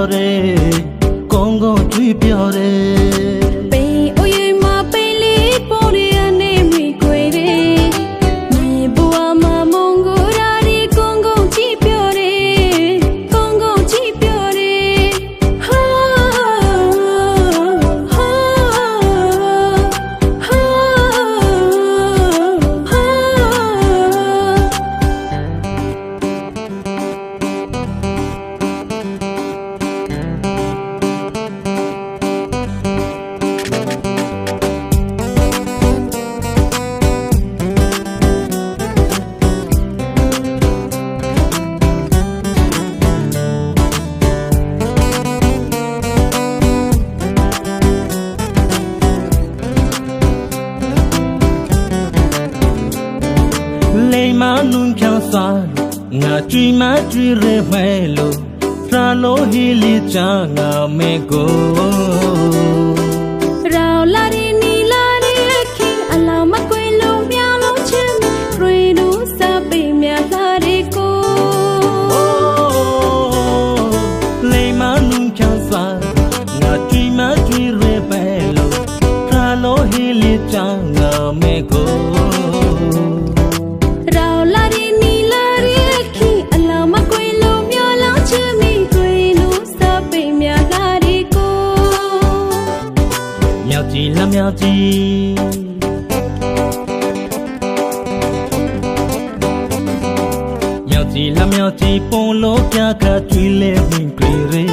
ပြောတယ်ကောင်းကောင်းကြွေးပြောတယ်ပိန်အိုးရင်မပိန်လေးပေါ်ရနေမိခွေတယ်မြေဘွားမမုံကိုရာဒီကောင်းကောင်းကြည့်ပြောတယ်ကောင်းကောင်းကြည့်ပြောတယ်ဟာဟာလိမ္မာနုံချောင်းစားငါကြွေမကြွေရဲမဲလို့ရာလို့ဟီလီချာငါမဲကိုရောင်လာဒီနီလာဒီခင်အလောင်းမကွေလုံးမြောင်လုံးချင်ရွေတို့စပိမြလာဒီကိုလိမ္မာနုံချောင်းစားငါကြွေမကြွေရဲမဲလို့ရာလို့ဟီလီချာငါမဲကိုလမ်းမြောက်ကြီးမြောက်ကြီးလမ်းမြောက်ကြီးပုံလို့ပြခတ်ကြွေးလဲဝင်ကြွေးရဲ